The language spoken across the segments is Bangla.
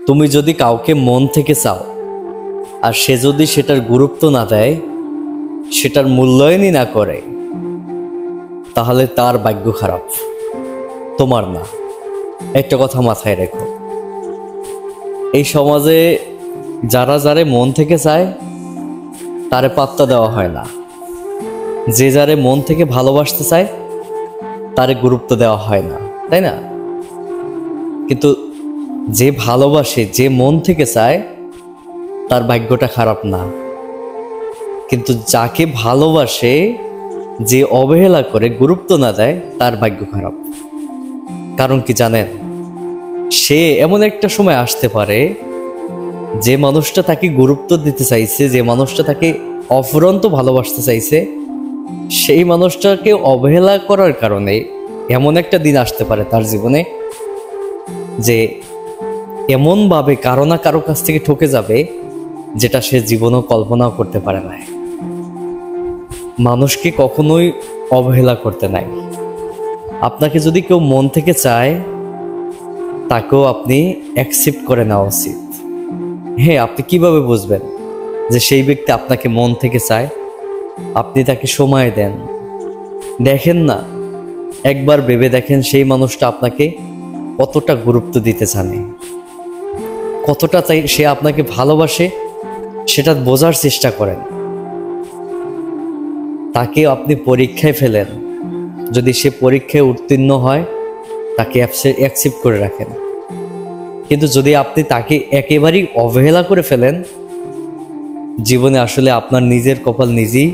তুমি যদি কাউকে মন থেকে চাও আর সে যদি সেটার গুরুত্ব না দেয়, সেটার মূল্যায়নই না করে, তাহলে তার ভাগ্য খারাপ, তোমার না। একটা কথা মাথায় রেখো, এই সমাজে যারা যারে মন থেকে চায় তারে পাত্তা দেওয়া হয় না, যে যারে মন থেকে ভালোবাসতে চায় তারে গুরুত্ব দেওয়া হয় না, তাই না? কিন্তু যে ভালোবাসে, যে মন থেকে চায়, তার ভাগ্যটা খারাপ না। কিন্তু যাকে ভালোবাসে, যে অবহেলা করে, গুরুত্ব না দেয়, তার ভাগ্য খারাপ। কারণ কি জানেন? সে এমন একটা সময় আসতে পারে যে মানুষটা তাকে গুরুত্ব দিতে চাইছে, যে মানুষটা তাকে অফুরন্ত ভালোবাসতে চাইছে, সেই মানুষটাকে অবহেলা করার কারণে এমন একটা দিন আসতে পারে তার জীবনে যে এমনভাবে কারো না কারো কাছ থেকে ঠকে যাবে, যেটা সে জীবনেও কল্পনাও করতে পারে না। মানুষকে কখনোই অবহেলা করতে নাই। আপনাকে যদি কেউ মন থেকে চায়, তাকেও আপনি অ্যাকসেপ্ট করে নেওয়া উচিত। হ্যাঁ, আপনি কিভাবে বুঝবেন যে সেই ব্যক্তি আপনাকে মন থেকে চায়? আপনি তাকে সময় দেন, দেখেন না, একবার ভেবে দেখেন সেই মানুষটা আপনাকে কতটা গুরুত্ব দিতে জানে, কতটা চাই সে আপনাকে ভালোবাসে, সেটা বোঝার চেষ্টা করেন। তাকে আপনি পরীক্ষায় ফেলেন, যদি সে পরীক্ষায় উত্তীর্ণ হয় তাকে অ্যাকসেপ্ট করে রাখেন। কিন্তু যদি আপনি তাকে একেবারেই অবহেলা করে ফেলেন, জীবনে আসলে আপনার নিজের কপাল নিজেই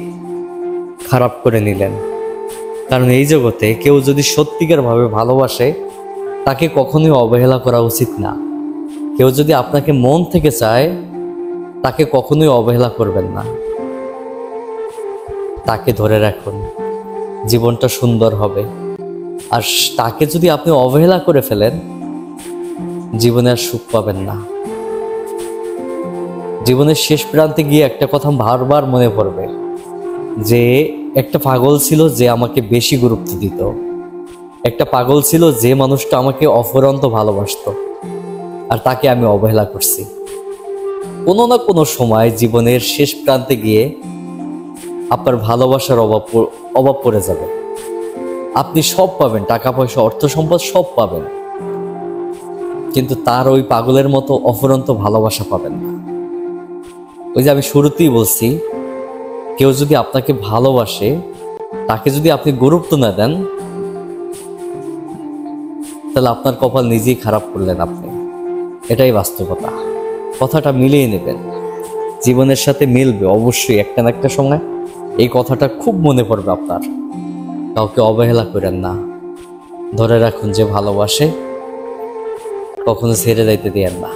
খারাপ করে নিলেন। কারণ এই জগতে কেউ যদি সত্যিকারভাবে ভালোবাসে, তাকে কখনোই অবহেলা করা উচিত না। কেউ যদি আপনাকে মন থেকে চায়, তাকে কখনোই অবহেলা করবেন না, তাকে ধরে রাখুন, জীবনটা সুন্দর হবে। আর তাকে যদি আপনি অবহেলা করে ফেলেন, জীবনে আর সুখ পাবেন না। জীবনের শেষ প্রান্তে গিয়ে একটা কথা বারবার মনে পড়বে, যে একটা পাগল ছিল যে আমাকে বেশি গুরুত্ব দিত, একটা পাগল ছিল যে মানুষটা আমাকে অফুরন্ত ভালোবাসতো, আর তাকে আমি অবহেলা করছি। কোনো না কোনো সময় জীবনের শেষ প্রান্তে গিয়ে আপনার ভালোবাসার অভাব পড়ে যাবে। আপনি সব পাবেন, টাকা পয়সা, অর্থ সম্পদ সব পাবেন, কিন্তু তার ওই পাগলের মতো অফুরন্ত ভালোবাসা পাবেন না। ওই যে আমি শুরুতেই বলছি, কেউ যদি আপনাকে ভালোবাসে, তাকে যদি আপনি গুরুত্ব না দেন, তাহলে আপনার কপাল নিজেই খারাপ করলেন আপনি। এটাই বাস্তবতা। কথাটা মিলিয়ে নেবেন, জীবনের সাথে মিলবে অবশ্যই। একটা না একটা সময় এই কথাটা খুব মনে পড়বে আপনার। কাউকে অবহেলা করেন না, ধরে রাখুন যে ভালোবাসে, কখনো ছেড়ে যাইতে দিয়েন না।